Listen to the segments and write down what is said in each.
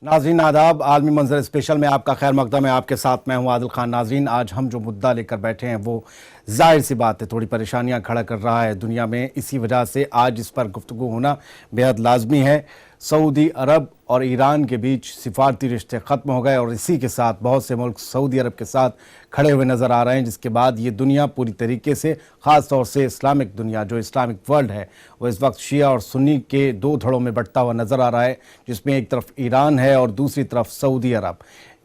नाज़रीन आदाब, आलमी मंजर स्पेशल में आपका खैर मकदम है। आपके साथ मैं हूं आदिल खान। नाज़रीन, आज हम जो मुद्दा लेकर बैठे हैं वो जाहिर सी बात है थोड़ी परेशानियां खड़ा कर रहा है दुनिया में। इसी वजह से आज इस पर गुफ्तगू होना बेहद लाजमी है। सऊदी अरब और ईरान के बीच सिफारती रिश्ते ख़त्म हो गए और इसी के साथ बहुत से मुल्क सऊदी अरब के साथ खड़े हुए नज़र आ रहे हैं, जिसके बाद ये दुनिया पूरी तरीके से, ख़ास तौर से इस्लामिक दुनिया, जो इस्लामिक वर्ल्ड है, वो इस वक्त शिया और सुन्नी के दो धड़ों में बंटता हुआ नज़र आ रहा है, जिसमें एक तरफ ईरान है और दूसरी तरफ सऊदी अरब।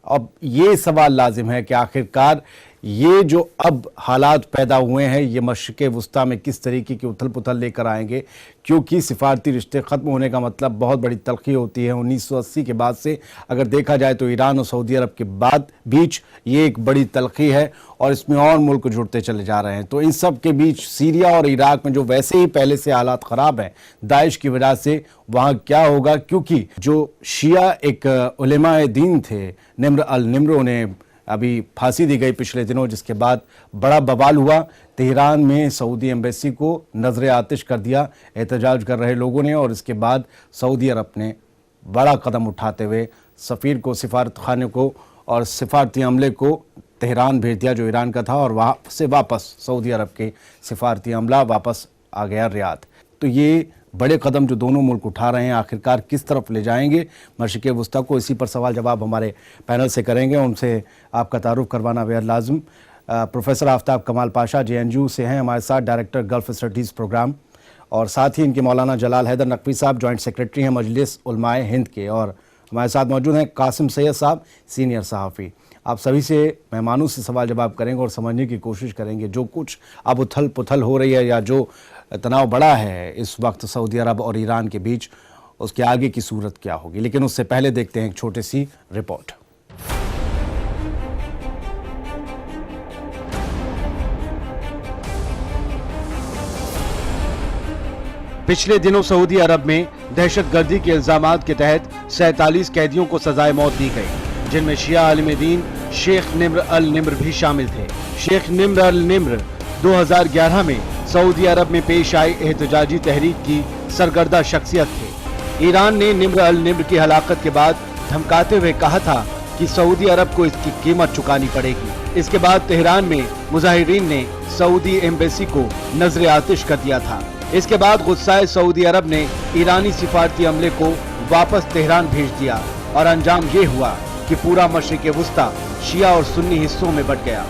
अब ये सवाल लाजिम है कि आखिरकार ये जो अब हालात पैदा हुए हैं ये मशरिक़ वुस्ता में किस तरीके की उथल पुथल लेकर आएंगे, क्योंकि सिफारती रिश्ते ख़त्म होने का मतलब बहुत बड़ी तलख़ी होती है। 1980 के बाद से अगर देखा जाए तो ईरान और सऊदी अरब के बाद बीच ये एक बड़ी तलख़ी है और इसमें और मुल्क जुड़ते चले जा रहे हैं। तो इन सब के बीच सीरिया और इराक में जो वैसे ही पहले से हालात ख़राब हैं दाइश की वजह से, वहाँ क्या होगा, क्योंकि जो शिया एक उलेमाए दीन थे निम्र अल निम्र, उन्हें अभी फांसी दी गई पिछले दिनों, जिसके बाद बड़ा बवाल हुआ। तेहरान में सऊदी एम्बेसी को नजर आतिश कर दिया एहतजाज कर रहे लोगों ने, और इसके बाद सऊदी अरब ने बड़ा कदम उठाते हुए सफ़ीर को, सिफारत खाने को और सिफारती अमले को तेहरान भेज दिया जो ईरान का था, और वहाँ से वापस सऊदी अरब के सिफारती अमला वापस आ गया रियाद। तो ये बड़े कदम जो दोनों मुल्क उठा रहे हैं आखिरकार किस तरफ ले जाएंगे मशरिक़ वुस्ता को, इसी पर सवाल जवाब हमारे पैनल से करेंगे। उनसे आपका तारुफ करवाना बेहद लाजिम। प्रोफेसर आफ्ताब कमाल पाशा JNU से हैं हमारे साथ, डायरेक्टर गल्फ़ स्टडीज़ प्रोग्राम, और साथ ही इनके मौलाना जलाल हैदर नकवी साहब जॉइंट सेक्रेटरी हैं मजलिस उलमाए हिंद के, और हमारे साथ मौजूद हैं कासिम सैयद साहब, सीनियर सहाफ़ी। आप सभी से मेहमानों से सवाल जवाब करेंगे और समझने की कोशिश करेंगे जो कुछ अब उथल पुथल हो रही है या जो तनाव बड़ा है इस वक्त सऊदी अरब और ईरान के बीच, उसके आगे की सूरत क्या होगी। लेकिन उससे पहले देखते हैं एक छोटी सी रिपोर्ट। पिछले दिनों सऊदी अरब में दहशतगर्दी के इल्जामात के तहत 47 कैदियों को सजाए मौत दी गई, जिनमें शिया आलिम दीन शेख निम्र अल निम्र भी शामिल थे। शेख निम्र अल निम्र 2011 में सऊदी अरब में पेश आई एहतजाजी तहरीक की सरगर्दा शख्सियत थे। ईरान ने निम्र अल निम्र की हलाकत के बाद धमकाते हुए कहा था कि सऊदी अरब को इसकी कीमत चुकानी पड़ेगी। इसके बाद तेहरान में मुजाहिरीन ने सऊदी एम्बेसी को नजर आतिश कर दिया था। इसके बाद गुस्साए सऊदी अरब ने ईरानी सिफारती अमले को वापस तेहरान भेज दिया और अंजाम ये हुआ कि पूरा मशरिक़ वुस्ता शिया और सुन्नी हिस्सों में बंट गया।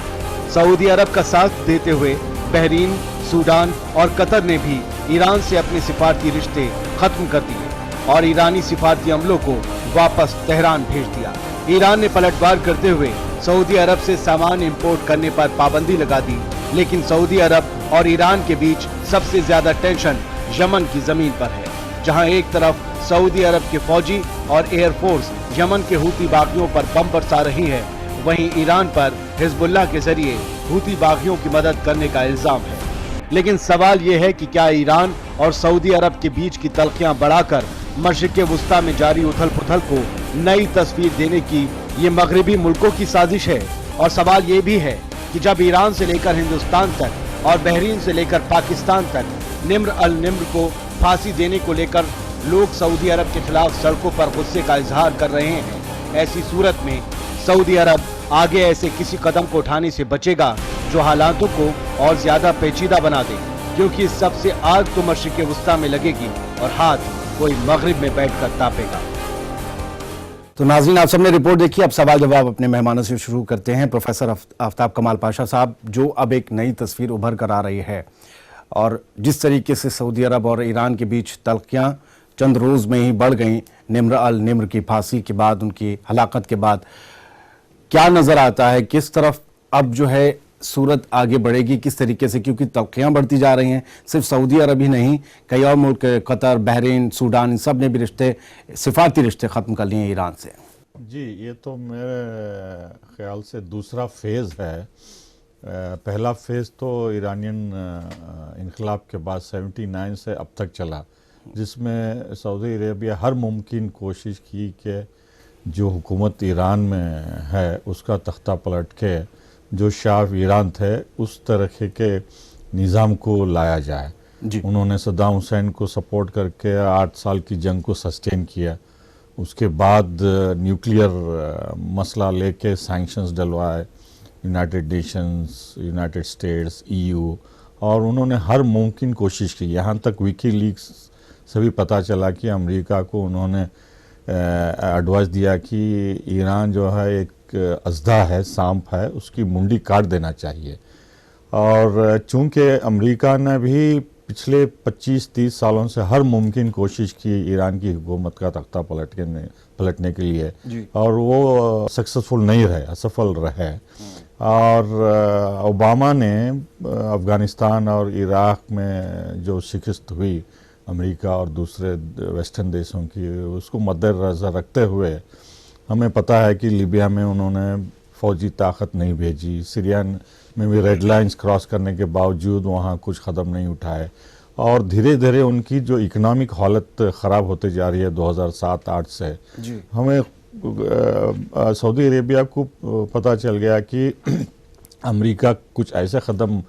सऊदी अरब का साथ देते हुए बहरीन, सूडान और कतर ने भी ईरान से अपने सिफारती रिश्ते खत्म कर दिए और ईरानी सिफारती अमलों को वापस तेहरान भेज दिया। ईरान ने पलटवार करते हुए सऊदी अरब से सामान इंपोर्ट करने पर पाबंदी लगा दी, लेकिन सऊदी अरब और ईरान के बीच सबसे ज्यादा टेंशन यमन की जमीन पर है, जहां एक तरफ सऊदी अरब के फौजी और एयरफोर्स यमन के हूती बागियों पर बम बरसा रही है, वहीं ईरान पर हिजबुल्लाह के जरिए हूती बागियों की मदद करने का इल्जाम है। लेकिन सवाल ये है कि क्या ईरान और सऊदी अरब के बीच की तलखियां बढ़ाकर मशरिक़ वुस्ता में जारी उथल पुथल को नई तस्वीर देने की ये मगरबी मुल्कों की साजिश है। और सवाल ये भी है कि जब ईरान से लेकर हिंदुस्तान तक और बहरीन से लेकर पाकिस्तान तक निम्र अल निम्र को फांसी देने को लेकर लोग सऊदी अरब के खिलाफ सड़कों पर गुस्से का इजहार कर रहे हैं, ऐसी सूरत में सऊदी अरब आगे ऐसे किसी कदम को उठाने से बचेगा जो हालातों को और ज्यादा पेचीदा बना दे, क्योंकि सबसे आग तो मशरिक़ वुस्ता में लगेगी और हाथ कोई मगरिब में बैठकर तापेगा। तो नाज़रीन, आप सबने रिपोर्ट देखी, अब सवाल जवाब अपने मेहमानों से शुरू करते हैं। प्रोफेसर आफ्ताब कमाल पाशा साहब, जो अब एक नई तस्वीर उभर कर आ रही है और जिस तरीके से सऊदी अरब और ईरान के बीच तलखियां चंद रोज़ में ही बढ़ गई निम्र अल निम्र की फांसी के बाद, उनकी हलाकत के बाद, क्या नज़र आता है किस तरफ अब जो है सूरत आगे बढ़ेगी, किस तरीके से, क्योंकि तलखियां बढ़ती जा रही हैं। सिर्फ सऊदी अरब ही नहीं, कई और मुल्क, कतर, बहरीन, सूडान, इन सब ने भी रिश्ते, सिफारती रिश्ते ख़त्म कर लिए ईरान से। जी, ये तो मेरे ख्याल से दूसरा फेज़ है। पहला फेज़ तो ईरानियन इनकलाब के बाद 79 से अब तक चला, जिसमें सऊदी अरेबिया हर मुमकिन कोशिश की कि जो हुकूमत ईरान में है उसका तख्ता पलट के जो शाह ईरान थे उस तरह के निज़ाम को लाया जाए। उन्होंने सद्दाम हुसैन को सपोर्ट करके 8 साल की जंग को सस्टेन किया उसके बाद न्यूक्लियर मसला लेके सैंक्शंस डलवाए United Nations, United states, EU, और उन्होंने हर मुमकिन कोशिश की। यहाँ तक विकीलीक्स से भी पता चला कि अमेरिका को उन्होंने एडवाइस दिया कि ईरान जो है एक अजदा है, सांप है, उसकी मुंडी काट देना चाहिए। और चूंकि अमेरिका ने भी पिछले 25-30 सालों से हर मुमकिन कोशिश की ईरान की हुकूमत का तख्ता पलटने के लिए, और वो सक्सेसफुल नहीं रहे, असफल रहे। और ओबामा ने अफ़गानिस्तान और इराक़ में जो शिकस्त हुई अमेरिका और दूसरे वेस्टर्न देशों की, उसको मद्देनज़र रखते हुए हमें पता है कि लीबिया में उन्होंने फ़ौजी ताकत नहीं भेजी, सीरिया में भी रेड लाइंस क्रॉस करने के बावजूद वहाँ कुछ कदम नहीं उठाए, और धीरे धीरे उनकी जो इकोनॉमिक हालत ख़राब होते जा रही है 2007-8 से। हमें सऊदी अरेबिया को पता चल गया कि अमेरिका कुछ ऐसे कदम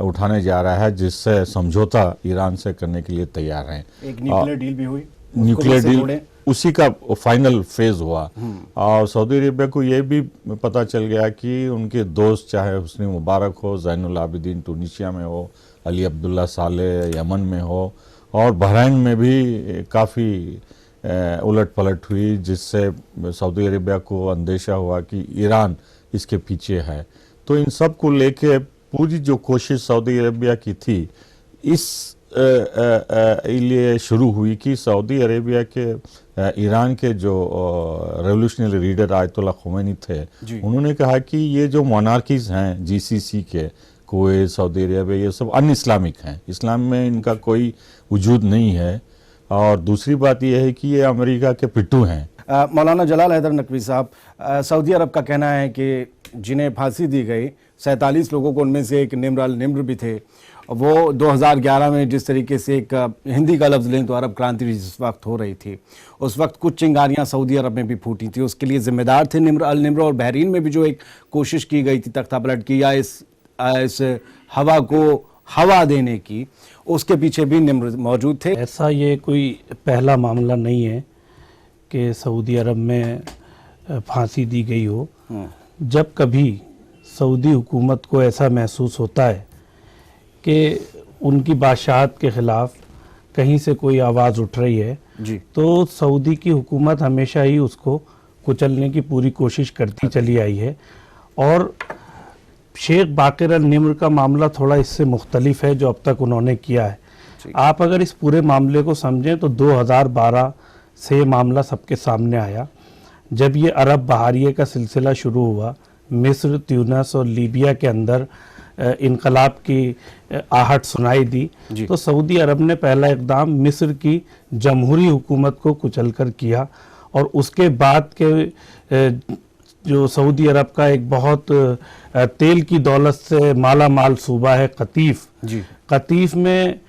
उठाने जा रहा है जिससे समझौता ईरान से करने के लिए तैयार है। एक न्यूक्लियर डील भी हुई, न्यूक्लियर डील उसी का फाइनल फेज हुआ। और सऊदी अरेबिया को ये भी पता चल गया कि उनके दोस्त, चाहे हुस्नी मुबारक हो, ज़ैनुल आबिदीन टूनिशिया में हो, अली अब्दुल्ला सालेह यमन में हो, और बहरीन में भी काफ़ी उलट पलट हुई, जिससे सऊदी अरेबिया को अंदेशा हुआ कि ईरान इसके पीछे है। तो इन सब को लेके पूरी जो कोशिश सऊदी अरेबिया की थी इस लिए शुरू हुई कि सऊदी अरेबिया के ईरान के जो रेवोल्यूशनरी लीडर आयतुल्ला खुमैनी थे, उन्होंने कहा कि ये जो मोनार्कीज हैं जीसीसी के, कुवैत, सऊदी अरेबिया, ये सब अन इस्लामिक हैं, इस्लाम में इनका कोई वजूद नहीं है। और दूसरी बात यह है कि ये अमेरिका के पिट्ठू हैं। मौलाना जलाल हैदर नकवी साहब, सऊदी अरब का कहना है कि जिन्हें फांसी दी गई 47 लोगों को, उनमें से एक निम्र अल निम्र भी थे, वो 2011 में जिस तरीके से एक हिंदी का लफ्ज़ लें तो अरब क्रांति जिस वक्त हो रही थी, उस वक्त कुछ चिंगारियां सऊदी अरब में भी फूटी थी, उसके लिए जिम्मेदार थे निम्र अल निम्र। और बहरीन में भी जो एक कोशिश की गई थी तख्ता पलट की या इस हवा को हवा देने की, उसके पीछे भी निम्र मौजूद थे। ऐसा ये कोई पहला मामला नहीं है कि सऊदी अरब में फांसी दी गई हो। जब कभी सऊदी हुकूमत को ऐसा महसूस होता है कि उनकी बादशाहत के ख़िलाफ़ कहीं से कोई आवाज़ उठ रही है तो सऊदी की हुकूमत हमेशा ही उसको कुचलने की पूरी कोशिश करती चली आई है। और शेख बाकिर अल निम्र का मामला थोड़ा इससे मुख्तलिफ है जो अब तक उन्होंने किया है। आप अगर इस पूरे मामले को समझें तो 2012 से ये मामला सबके सामने आया, जब ये अरब बहारिये का सिलसिला शुरू हुआ, मिस्र, ट्यूनिस और लीबिया के अंदर इनकलाब की आहट सुनाई दी, तो सऊदी अरब ने पहला इक़दाम मिस्र की जमहूरी हुकूमत को कुचल कर किया। और उसके बाद के जो सऊदी अरब का एक बहुत तेल की दौलत से माला माल सूबा है कतीफ़, कतीफ़ में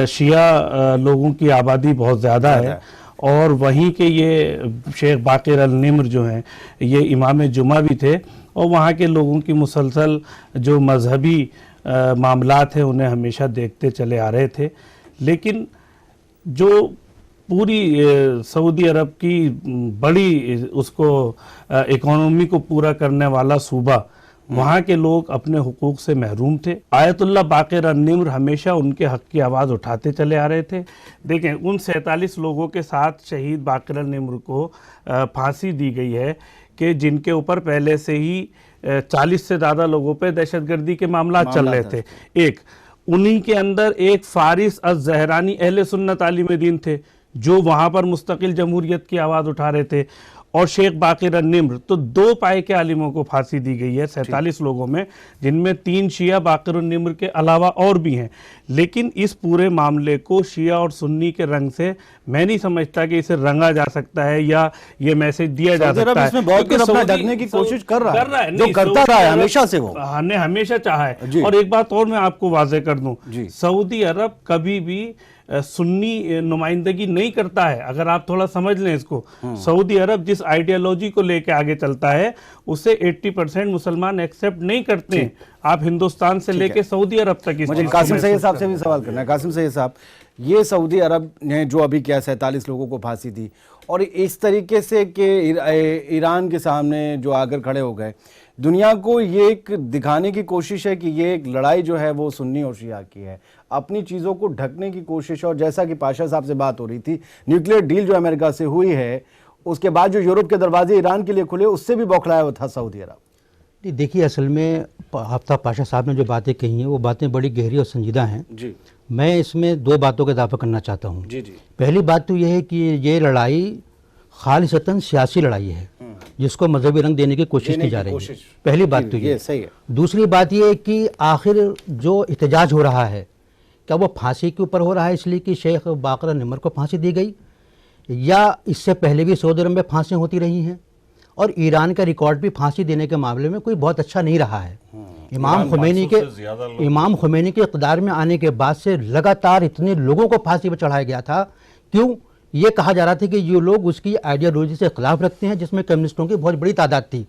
शिया लोगों की आबादी बहुत ज़्यादा है, और वहीं के ये शेख बाकिर अल निम्र जो हैं ये इमाम जुमा भी थे, और वहाँ के लोगों की मुसलसल जो मजहबी मामलात हैं उन्हें हमेशा देखते चले आ रहे थे। लेकिन जो पूरी सऊदी अरब की बड़ी उसको इकोनॉमी को पूरा करने वाला सूबा, वहाँ के लोग अपने हुकूक से महरूम थे। आयतुल्ला बाकिर अल निम्र हमेशा उनके हक़ की आवाज़ उठाते चले आ रहे थे। देखें, उन 47 लोगों के साथ शहीद बाकिर अल निम्र को फांसी दी गई है कि जिनके ऊपर पहले से ही 40 से ज़्यादा लोगों पे दहशतगर्दी के मामला चल रहे थे। एक उन्हीं के अंदर एक फारिस अज़-ज़हरानी अहले सुन्नत आलिम दीन थे जो वहाँ पर मुस्तकिल जमहूरियत की आवाज़ उठा रहे थे, और शेख बाकिर अल निम्र। तो 2 पाए के आलिमों को फांसी दी गई है 47 लोगों में, जिनमें 3 शिया बाकिर अल निम्र के अलावा और भी हैं। लेकिन इस पूरे मामले को शिया और सुन्नी के रंग से मैं नहीं समझता कि इसे रंगा जा सकता है या ये मैसेज दिया जा सकता है। इसमें बहुत कुछ अपना ढकने की कोशिश कर रहा है, जो करता रहा है हमेशा से, वो हमने हमेशा चाहा है। और एक बात और मैं आपको वाज़ेह कर दूं, सऊदी अरब कभी भी सुन्नी नुमाइंदगी नहीं करता है। अगर आप थोड़ा समझ लें इसको, सऊदी अरब जिस जिस आइडियोलॉजी को लेके आगे चलता है उसे 80% मुसलमान एक्सेप्ट नहीं करते। आप हिंदुस्तान से लेके सऊदी अरब तक इस मुझे चीज़ को कासिम सैयद महसूस साहब से करते भी हैं। सवाल करना है। कासिम सैयद साहब, ये सऊदी अरब ने जो अभी किया 47 लोगों को फांसी दी और इस तरीके से कि ईरान के सामने जो आकर खड़े हो गए, दुनिया को ये एक दिखाने की कोशिश है कि ये एक लड़ाई जो है वो सुन्नी और शिया की है, अपनी चीज़ों को ढकने की कोशिश। और जैसा कि पाशा साहब से बात हो रही थी, न्यूक्लियर डील जो अमेरिका से हुई है, उसके बाद जो यूरोप के दरवाजे ईरान के लिए खुले, उससे भी बौखलाया हुआ था सऊदी अरब। नहीं, देखिए असल में आफ्ताब पाशा साहब ने जो बातें कही हैं वो बातें बड़ी गहरी और संजीदा हैं जी। मैं इसमें दो बातों का इजाफा करना चाहता हूँ। जी जी। पहली बात तो यह है कि ये लड़ाई खालिसतन सियासी लड़ाई है जिसको मजहबी रंग देने की कोशिश की जा रही है। पहली बात तो ये सही है। दूसरी बात ये है कि आखिर जो एहतजाज हो रहा है क्या वो फांसी के ऊपर हो रहा है इसलिए कि शेख बाकर निमर को फांसी दी गई, या इससे पहले भी सऊदी अरब में फांसियाँ होती रही हैं और ईरान का रिकॉर्ड भी फांसी देने के मामले में कोई बहुत अच्छा नहीं रहा है। इमाम खुमैनी के इक़्तिदार में आने के बाद से लगातार इतने लोगों को फांसी पर चढ़ाया गया था। क्यों? ये कहा जा रहा था कि ये लोग उसकी आइडियोलॉजी से खिलाफ रखते हैं, जिसमें कम्युनिस्टों की बहुत बड़ी तादाद थी।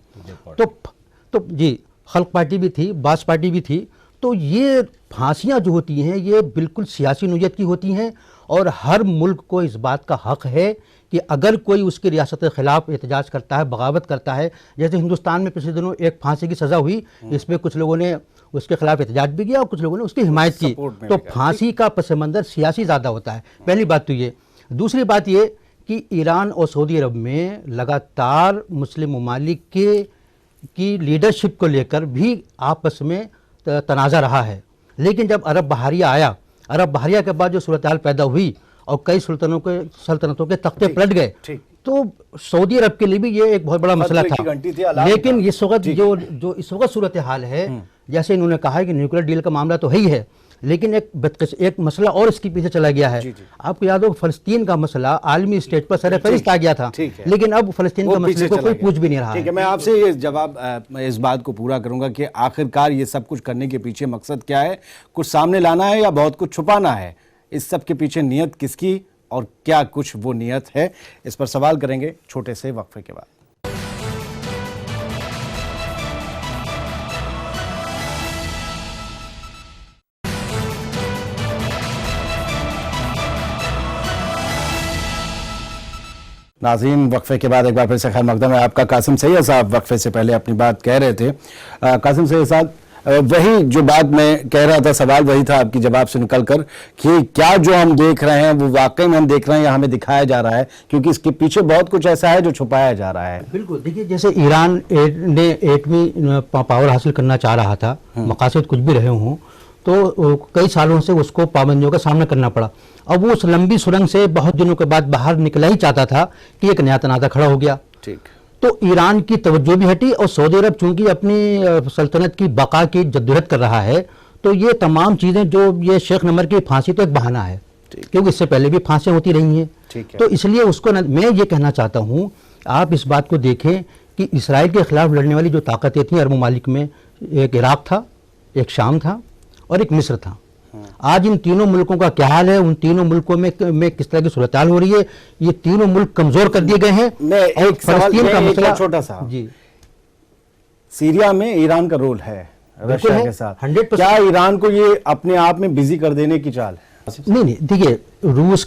तो जी, खल्क पार्टी भी थी, बास पार्टी भी थी। तो ये फांसियाँ जो होती हैं ये बिल्कुल सियासी नोयत की होती हैं और हर मुल्क को इस बात का हक़ है कि अगर कोई उसकी रियासत के ख़िलाफ़ एहतजाज करता है, बगावत करता है, जैसे हिंदुस्तान में पिछले दिनों एक फांसी की सज़ा हुई, इसमें कुछ लोगों ने उसके खिलाफ एहतजाज भी किया और कुछ लोगों ने उसकी हिमायत की। तो फांसी का पस मंज़र सियासी ज़्यादा होता है। पहली बात तो ये। दूसरी बात ये कि ईरान और सऊदी अरब में लगातार मुस्लिम ममालिक की लीडरशिप को लेकर भी आपस में तनाज़ा रहा है। लेकिन जब अरब बहारिया आया, अरब बहारिया के बाद जो सूरत हाल पैदा हुई और कई सल्तनतों के तख्ते पलट गए, तो सऊदी अरब के लिए भी ये एक बहुत बड़ा मसला था। लेकिन इस वक्त जो इस वक्त सूरत हाल है, जैसे इन्होंने कहा है कि न्यूक्लियर डील का मामला तो है ही है, लेकिन एक मसला और इसके पीछे चला गया है। आपको याद हो फ़लस्तीन का मसला आलमी स्टेज पर सरफ़हरिस्त आ गया था, लेकिन अब फ़लस्तीन का मसले को कोई पूछ भी नहीं रहा है। मैं आपसे ये जवाब इस बात को पूरा करूंगा कि आखिरकार ये सब कुछ करने के पीछे मकसद क्या है? कुछ सामने लाना है या बहुत कुछ छुपाना है? इस सब के पीछे नियत किसकी और क्या कुछ वो नियत है, इस पर सवाल करेंगे छोटे से वक्फे के बाद। नाज़रीन, वक्फे के बाद एक बार फिर से खैर मकदम है आपका। कासिम सैयद साहब वक्फे से पहले अपनी बात कह रहे थे। कासिम सैयद साहब, वही जो बात मैं कह रहा था, सवाल वही था आपकी जवाब से निकलकर कि क्या जो हम देख रहे हैं वो वाकई में हम देख रहे हैं या हमें दिखाया जा रहा है, क्योंकि इसके पीछे बहुत कुछ ऐसा है जो छुपाया जा रहा है। बिल्कुल, देखिए जैसे ईरान ने एटमी पावर हासिल करना चाह रहा था, मकासद कुछ भी रहे हों, तो कई सालों से उसको पाबंदियों का सामना करना पड़ा। अब वो उस लंबी सुरंग से बहुत दिनों के बाद बाहर निकला ही चाहता था कि एक नया तनाज़ा खड़ा हो गया। ठीक। तो ईरान की तवज्जो भी हटी और सऊदी अरब चूंकि अपनी सल्तनत की बका की जद्दोजहद कर रहा है, तो ये तमाम चीज़ें जो ये शेख नमर की फांसी तो एक बहाना है, क्योंकि इससे पहले भी फांसियाँ होती रही हैं। तो इसलिए उसको मैं ये कहना चाहता हूँ, आप इस बात को देखें कि इसराइल के खिलाफ लड़ने वाली जो ताकतें थीं अरब ममालिक में, एक इराक था, एक शाम था और एक मिस्र था। आज इन तीनों मुल्कों का क्या हाल है, उन तीनों मुल्कों में किस तरह की सूरत हाल हो रही है, ये तीनों मुल्क कमजोर कर दिए गए हैं। और फलस्तीन का मसला छोटा सा जी, सीरिया में ईरान का रोल है रशिया के साथ, 100%। क्या ईरान को ये अपने आप में बिजी कर देने की चाल है? नहीं, देखिए रूस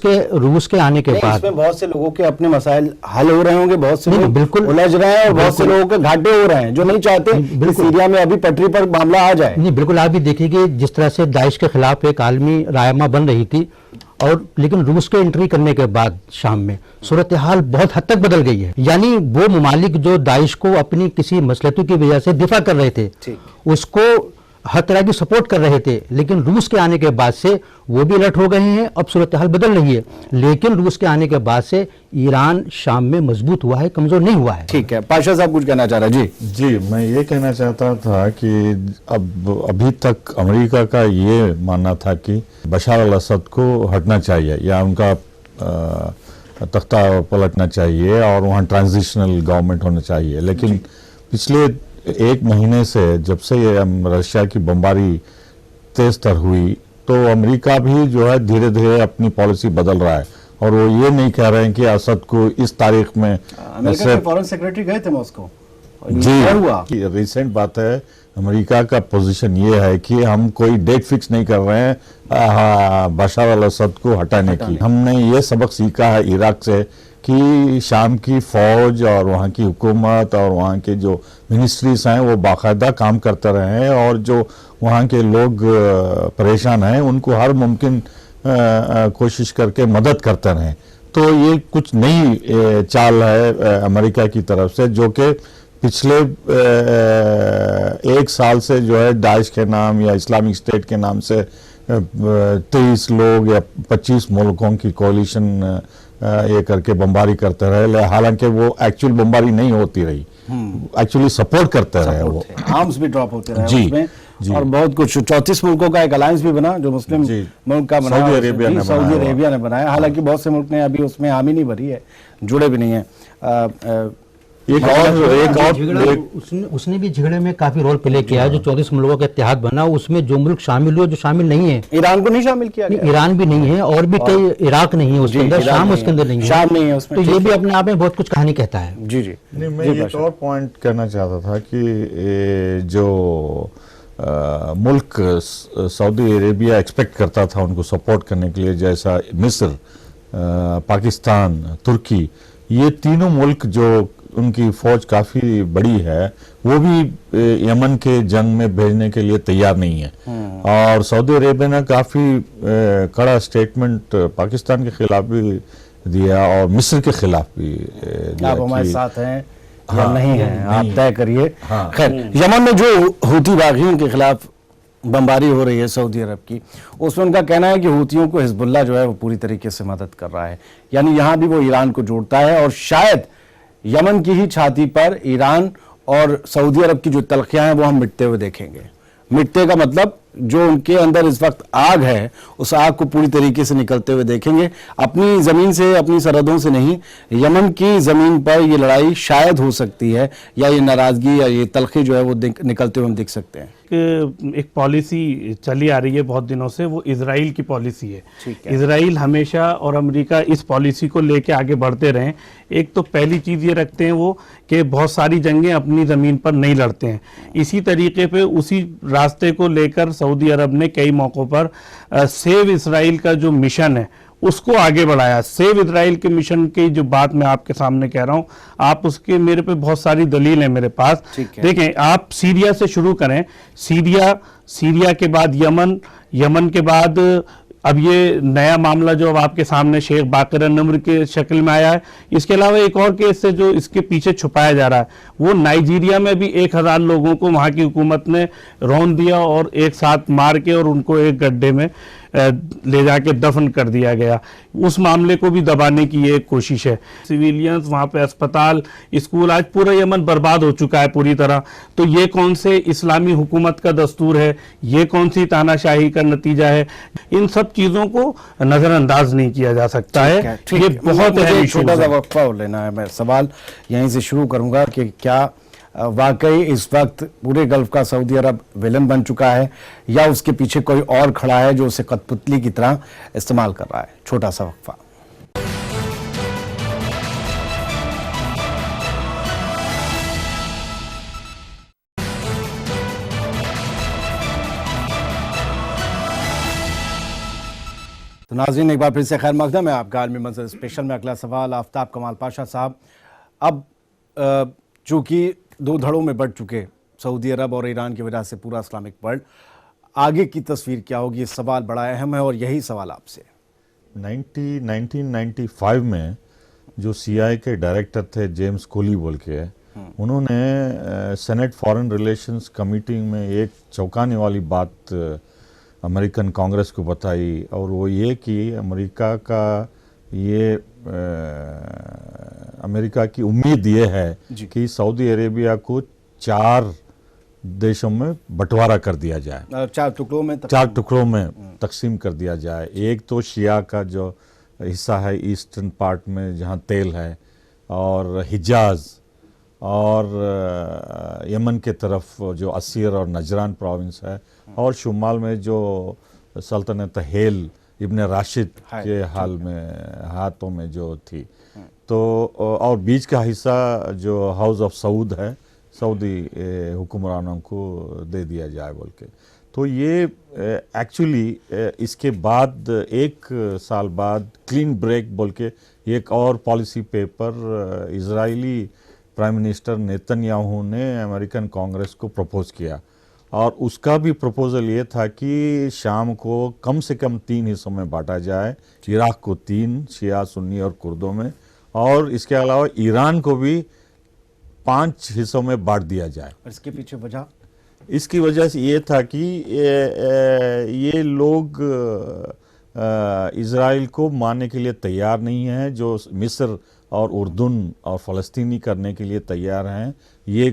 के आने के बाद इसमें बहुत से लोगों के अपने मसाइल हल हो रहे होंगे, बहुत से लोग बिल्कुल उलझ रहे हैं और बहुत से लोगों के घाटे हो रहे हैं जो नहीं चाहते कि सीरिया में अभी पटरी पर मामला आ जाए। नहीं, बिल्कुल आप भी देखिए जिस तरह से दाइश के खिलाफ एक आलमी रायमा बन रही थी, और लेकिन रूस के एंट्री करने के बाद शाम में सूरत हाल बहुत हद तक बदल गई है। यानी वो ममालिक जो दाइश को अपनी किसी मसलहतों की वजह से दिफा कर रहे थे, उसको हर तरह की सपोर्ट कर रहे थे, लेकिन रूस के आने के बाद से वो भी अलर्ट हो गए हैं, अब सूरत हाल बदल रही है। लेकिन रूस के आने के बाद से ईरान शाम में मजबूत हुआ है, कमजोर नहीं हुआ है। ठीक है, पाशा साहब कुछ कहना चाह रहा है? जी, मैं ये कहना चाहता था कि अभी तक अमेरिका का ये मानना था कि बशार अल असद को हटना चाहिए या उनका तख्ता पलटना चाहिए और वहाँ ट्रांजिशनल गवर्नमेंट होना चाहिए। लेकिन पिछले एक महीने से जब से ये रशिया की बमबारी तेज तर हुई, तो अमेरिका भी जो है धीरे धीरे अपनी पॉलिसी बदल रहा है और वो ये नहीं कह रहे हैं कि असद को इस तारीख में अमेरिका के फॉरेन सेक्रेटरी गए थे मॉस्को, जी क्या हुआ? रिसेंट बात है, अमेरिका का पोजीशन ये है कि हम कोई डेट फिक्स नहीं कर रहे हैं बशर अल असद को हटाने की। हमने ये सबक सीखा है इराक से कि शाम की फौज और वहाँ की हुकूमत और वहाँ के जो मिनिस्ट्रीज हैं वो बाकायदा काम करते रहे हैं, और जो वहाँ के लोग परेशान हैं उनको हर मुमकिन कोशिश करके मदद करते रहें। तो ये कुछ नई चाल है अमेरिका की तरफ से, जो कि पिछले एक साल से जो है दाइश के नाम या इस्लामिक स्टेट के नाम से 23 लोग या 25 मुल्कों की कोalition ये करके बमबारी करते रहे, हालांकि वो एक्चुअल बमबारी नहीं होती रही, एक्चुअली सपोर्ट करते रहे, वो आर्म्स भी ड्रॉप होते रहे जी, उसमें, जी। और बहुत कुछ 34 मुल्कों का एक अलायंस भी बना जो मुस्लिम जी। मुल्क का बना, सऊदी अरेबिया ने सऊदी बनाया अरेबिया ने बनाया। हालांकि बहुत से मुल्क ने अभी उसमें हामी नहीं भरी है, जुड़े भी नहीं है। एक और उसने भी झगड़े में काफी रोल प्ले किया है। जो 34 मुल्कों का इत्तेहाद बना, उसमें जो मुल्क शामिल हुए, जो शामिल नहीं है, ईरान को नहीं शामिल किया गया। ईरान भी नहीं है, और भी कई, इराक नहीं है उसके अंदर, शाम उसके अंदर नहीं है, शाम नहीं है उसमें। तो ये भी अपने आप में बहुत कुछ कहानी कहता है। जी जी नहीं, मैं एक और पॉइंट कहना चाहता था कि जो मुल्क सऊदी अरेबिया एक्सपेक्ट करता था उनको सपोर्ट करने के लिए, जैसा मिस्र, पाकिस्तान, तुर्की, ये तीनों मुल्क जो उनकी फौज काफी बड़ी है, वो भी यमन के जंग में भेजने के लिए तैयार नहीं है। और सऊदी अरेबिया ने काफी कड़ा स्टेटमेंट पाकिस्तान के खिलाफ भी दिया और मिस्र के खिलाफ भी दिया। आप हमारे साथ हैं या हाँ, नहीं है, आप तय करिए। हाँ। खैर, यमन में जो हूती बागियों के खिलाफ बमबारी हो रही है सऊदी अरब की, उसमें उनका कहना है कि हूतियों को हिजबुल्लाह जो है वो पूरी तरीके से मदद कर रहा है, यानी यहाँ भी वो ईरान को जोड़ता है, और शायद यमन की ही छाती पर ईरान और सऊदी अरब की जो तलखियां हैं वो हम मिटते हुए देखेंगे। मिटते का मतलब जो उनके अंदर इस वक्त आग है, उस आग को पूरी तरीके से निकलते हुए देखेंगे। अपनी जमीन से, अपनी सरहदों से नहीं, यमन की जमीन पर ये लड़ाई शायद हो सकती है, या ये नाराजगी या ये तलखी जो है वो निकलते हुए हम दिख सकते हैं। एक पॉलिसी चली आ रही है बहुत दिनों से, वो इजराइल की पॉलिसी है। ठीक है। इजराइल हमेशा और अमेरिका इस पॉलिसी को लेके आगे बढ़ते रहे। एक तो पहली चीज ये रखते हैं वो कि बहुत सारी जंगें अपनी जमीन पर नहीं लड़ते हैं। इसी तरीके पे उसी रास्ते को लेकर सऊदी अरब ने कई मौकों पर सेव इसराइल का जो मिशन है उसको आगे बढ़ाया। सेव इजराइल के मिशन की जो बात मैं आपके सामने कह रहा हूं, आप उसके, मेरे पे बहुत सारी दलील है मेरे पास। देखें, आप सीरिया से शुरू करें, सीरिया के बाद यमन, यमन के बाद अब ये नया मामला जो अब आपके सामने शेख बाकर नम्र के शक्ल में आया है। इसके अलावा एक और केस है जो इसके पीछे छुपाया जा रहा है, वो नाइजीरिया में भी 1000 लोगों को वहां की हुकूमत ने रौंद दिया और एक साथ मार के और उनको एक गड्ढे में ले जाके दफन कर दिया गया। उस मामले को भी दबाने की ये एक कोशिश है। सिविलियंस वहां पे, अस्पताल, स्कूल, आज पूरा यमन बर्बाद हो चुका है पूरी तरह। तो ये कौन से इस्लामी हुकूमत का दस्तूर है, ये कौन सी तानाशाही का नतीजा है, इन सब चीजों को नजरअंदाज नहीं किया जा सकता है। ये बहुत अहम छोटा सा वक्फा लेना है। मैं सवाल यहीं से शुरू करूंगा कि क्या वाकई इस वक्त पूरे गल्फ का सऊदी अरब विलन बन चुका है, या उसके पीछे कोई और खड़ा है जो उसे कठपुतली की तरह इस्तेमाल कर रहा है? छोटा सा वक्फा। तो नाज़रीन, एक बार फिर से खैर मकदम है आपका आलमी मंजर स्पेशल में। अगला सवाल आफ्ताब कमाल पाशा साहब। अब चूंकि दो धड़ों में बढ़ चुके सऊदी अरब और ईरान की वजह से पूरा इस्लामिक वर्ल्ड, आगे की तस्वीर क्या होगी, ये सवाल बड़ा अहम है, और यही सवाल आपसे। 1995 में जो CIA के डायरेक्टर थे जेम्स कोली बोल के, उन्होंने सेनेट फॉरेन रिलेशंस कमेटी में एक चौंकाने वाली बात अमेरिकन कांग्रेस को बताई, और वो ये कि अमेरिका का ये अमेरिका की उम्मीद ये है कि सऊदी अरेबिया को 4 देशों में बंटवारा कर दिया जाए, 4 टुकड़ों में तकसीम कर दिया जाए। एक तो शिया का जो हिस्सा है ईस्टर्न पार्ट में जहाँ तेल है, और हिजाज, और यमन के तरफ जो असीर और नजरान प्रोविंस है, और शुमाल में जो सल्तनत हेल इब्न राशिद के हाल में हाथों में जो थी, तो और बीच का हिस्सा जो हाउस ऑफ सऊद है, सऊदी हुक्मरानों को दे दिया जाए बोल के। तो ये एक्चुअली इसके बाद 1 साल बाद क्लीन ब्रेक बोल के एक और policy paper Israeli prime minister Netanyahu ने अमेरिकन कांग्रेस को प्रपोज किया, और उसका भी प्रपोजल ये था कि शाम को कम से कम 3 हिस्सों में बांटा जाए, इराक को 3, शिया, सुन्नी और कुर्दों में, और इसके अलावा ईरान को भी 5 हिस्सों में बांट दिया जाए। और इसके पीछे वजह, इसकी वजह से ये था कि ये लोग इज़राइल को मानने के लिए तैयार नहीं हैं, जो मिस्र और उर्दून और फ़लस्तीनी करने के लिए तैयार हैं, ये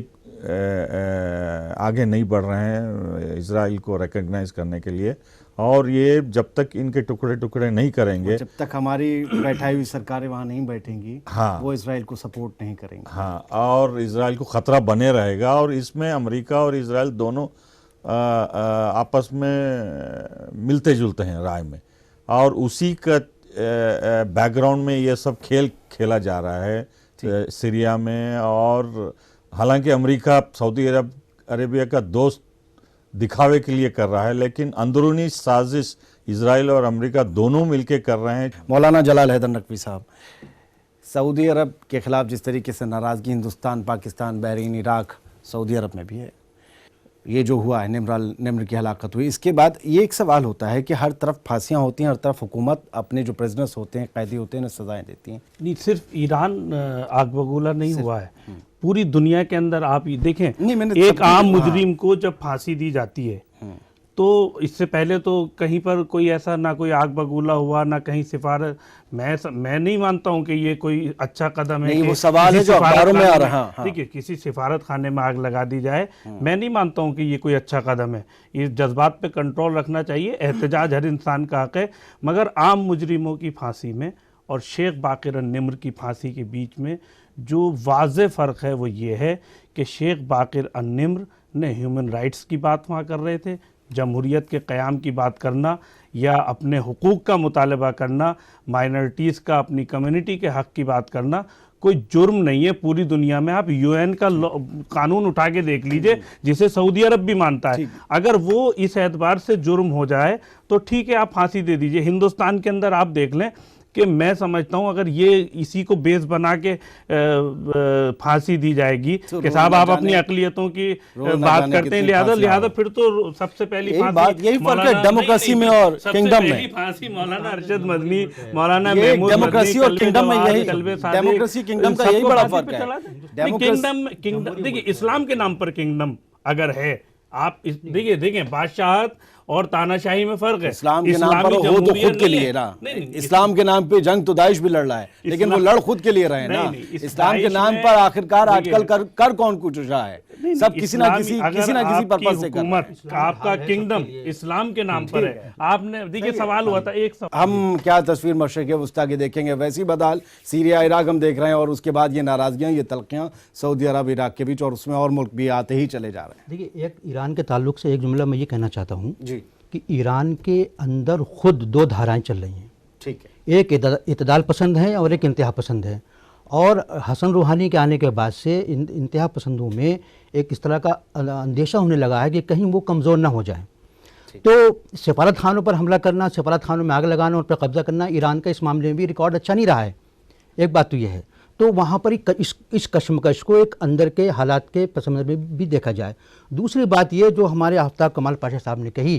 आगे नहीं बढ़ रहे हैं इज़राइल को रिकॉग्नाइज करने के लिए। और ये जब तक इनके टुकड़े टुकड़े नहीं करेंगे, जब तक हमारी बैठाई हुई सरकारें वहाँ नहीं बैठेंगी, हाँ, वो इजराइल को सपोर्ट नहीं करेंगे। हाँ, और इज़राइल को ख़तरा बने रहेगा, और इसमें अमेरिका और इज़राइल दोनों आपस में मिलते जुलते हैं राय में, और उसी का बैकग्राउंड में ये सब खेल खेला जा रहा है सीरिया में। और हालांकि अमेरिका सऊदी अरेबिया का दोस्त दिखावे के लिए कर रहा है, लेकिन अंदरूनी साजिश इजराइल और अमेरिका दोनों मिलकर कर रहे हैं। मौलाना जलाल हैदर नकवी साहब, सऊदी अरब के खिलाफ जिस तरीके से नाराज़गी Hindustan, Pakistan, Bahrain, Iraq, Saudi Arab में भी है, ये जो हुआ है, निम्र की हलाकत हुई, इसके बाद ये एक सवाल होता है कि हर तरफ फांसियाँ होती हैं, हर तरफ हुकूमत अपने जो प्रिजनर्स होते हैं, कैदी होते हैं, उन्हें सजाएं देती हैं। नहीं, सिर्फ ईरान आग बबूला नहीं हुआ है, पूरी दुनिया के अंदर आप ये देखें, एक आम मुजरिम को जब फांसी दी जाती है, तो इससे पहले तो कहीं पर कोई ऐसा ना कोई आग बबूला हुआ, ना कहीं सिफारत। मैं नहीं मानता हूं कि ये कोई अच्छा कदम है। नहीं, वो सवाल है जो अखबारों में आ रहा है। ठीक है, किसी सिफारत खाने में आग लगा दी जाए, मैं नहीं मानता हूं कि ये कोई अच्छा कदम है। इस जज्बात पे कंट्रोल रखना चाहिए, एहतजाज हर इंसान का हक है, मगर आम मुजरिमों की फांसी में और शेख बाकिर निम्र की फांसी के बीच में जो वाज़े फ़र्क है वो ये है कि शेख बाकिर निम्र ने ह्यूमन राइट्स की बात वहाँ कर रहे थे, जमहूरियत के क़याम की बात करना या अपने हुकूक का मुतालबा करना, माइनॉरिटीज़ का, अपनी कम्युनिटी के हक़ की बात करना कोई जुर्म नहीं है। पूरी दुनिया में आप यूएन का कानून उठा के देख लीजिए, जिसे सऊदी अरब भी मानता है, अगर वो इस एतबार से जुर्म हो जाए तो ठीक है, आप फांसी दे दीजिए। हिंदुस्तान के अंदर आप देख लें कि मैं समझता हूं अगर ये इसी को बेस बना के फांसी दी जाएगी कि साहब आप अपनी अकलियतों की बात करते हैं, लिहाजा फिर तो सबसे पहली फांसी, यही फर्क है डेमोक्रेसी में और किंगडम में। फांसी मौलाना अरशद मदनी, मौलाना डेमोक्रेसी और किंगडम में यही, डेमोक्रेसी किंगडम का यही बड़ा फर्क है। किंगडम देखिए, इस्लाम के नाम पर किंगडम अगर है, आप देखिए बादशाहत और तानाशाही में फर्क है। इस्लाम के नाम पर हो तो खुद के लिए ना, इस्लाम के नाम पे जंग तो दाइश भी लड़ रहा है, लेकिन वो लड़ खुद के लिए रहे ना। इस्लाम के नाम पर आखिरकार आजकल कर कौन कुछ रहा है, सब किसी ना किसी पर्पस से कर रहा है। आपका किंगडम इस्लाम के नाम पर है। आपने देखिए सवाल हुआ था, एक सवाल, हम क्या तस्वीर मशरिक़ वस्ता की देखेंगे, वैसी बदहाल सीरिया, इराक हम देख रहे हैं, और उसके बाद ये नाराजगियां, ये तलखियां सऊदी अरब, इराक के बीच, और उसमें और मुल्क भी आते ही चले जा रहे हैं। देखिए, एक ईरान के ताल्लुक से एक जुमला मैं ये कहना चाहता हूँ कि ईरान के अंदर खुद 2 धाराएं चल रही हैं। ठीक है, एक इतदाल पसंद है और एक इंतहा पसंद है, और हसन रूहानी के आने के बाद से इंतहा पसंदों में एक इस तरह का अंदेशा होने लगा है कि कहीं वो कमज़ोर ना हो जाए। तो सफारत खानों पर हमला करना, सफारत खानों में आग लगाना, उन पर कब्जा करना, ईरान का इस मामले में भी रिकॉर्ड अच्छा नहीं रहा है। एक बात तो यह है, तो वहाँ पर इस कशमकश को एक अंदर के हालात के पस मंज़र में भी देखा जाए। दूसरी बात ये जो हमारे आफ्ताब कमाल पाशा साहब ने कही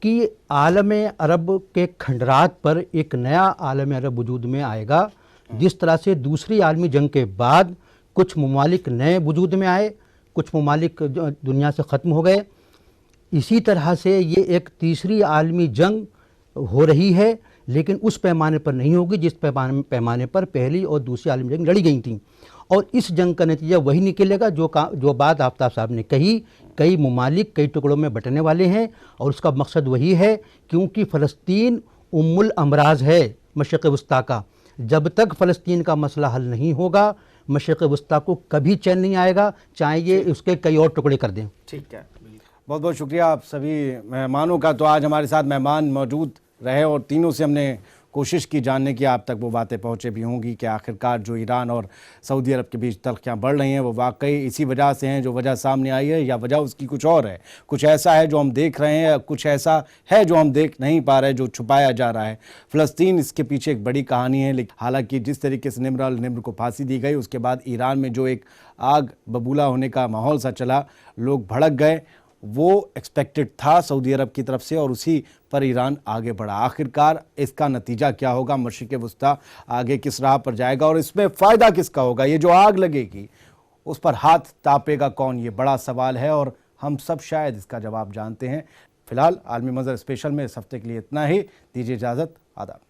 कि आलम अरब के खंडरात पर एक नया आलम अरब वजूद में आएगा, जिस तरह से दूसरी आलमी जंग के बाद कुछ ममालिक नए वजूद में आए, कुछ ममालिक दुनिया से ख़त्म हो गए, इसी तरह से ये एक तीसरी आलमी जंग हो रही है, लेकिन उस पैमाने पर नहीं होगी जिस पैमाने पर पहली और दूसरी आलमी जंग लड़ी गई थी। और इस जंग का नतीजा वही निकलेगा जो बात आफ्ताब साहब ने कही, कई ममालिक कई टुकड़ों में बंटने वाले हैं, और उसका मकसद वही है, क्योंकि फ़लस्तीन उम्मुल अमराज है मशरिक़ वस्ता का। जब तक फ़लस्तीन का मसला हल नहीं होगा, मशरिक़ वस्ता को कभी चैन नहीं आएगा, चाहे ये उसके कई और टुकड़े कर दें। ठीक है, बहुत बहुत शुक्रिया आप सभी मेहमानों का। तो आज हमारे साथ मेहमान मौजूद रहे और तीनों से हमने कोशिश की जानने की, आप तक वो बातें पहुँचे भी होंगी कि आखिरकार जो ईरान और सऊदी अरब के बीच तल्खियाँ बढ़ रही हैं वो वाकई इसी वजह से हैं जो वजह सामने आई है, या वजह उसकी कुछ और है, कुछ ऐसा है जो हम देख रहे हैं, या कुछ ऐसा है जो हम देख नहीं पा रहे, जो छुपाया जा रहा है। फ़लस्तीन इसके पीछे एक बड़ी कहानी है। लेकिन हालांकि जिस तरीके से निम्र अल निम्र को फांसी दी गई, उसके बाद ईरान में जो एक आग बबूला होने का माहौल सा चला, लोग भड़क गए, वो एक्सपेक्टेड था सऊदी अरब की तरफ से और उसी पर ईरान आगे बढ़ा। आखिरकार इसका नतीजा क्या होगा, मशरिक़ वस्ता आगे किस राह पर जाएगा और इसमें फ़ायदा किसका होगा, ये जो आग लगेगी उस पर हाथ तापेगा कौन, ये बड़ा सवाल है और हम सब शायद इसका जवाब जानते हैं। फिलहाल आलमी मंजर स्पेशल में इस हफ्ते के लिए इतना ही। दीजिए इजाज़त, आदाब।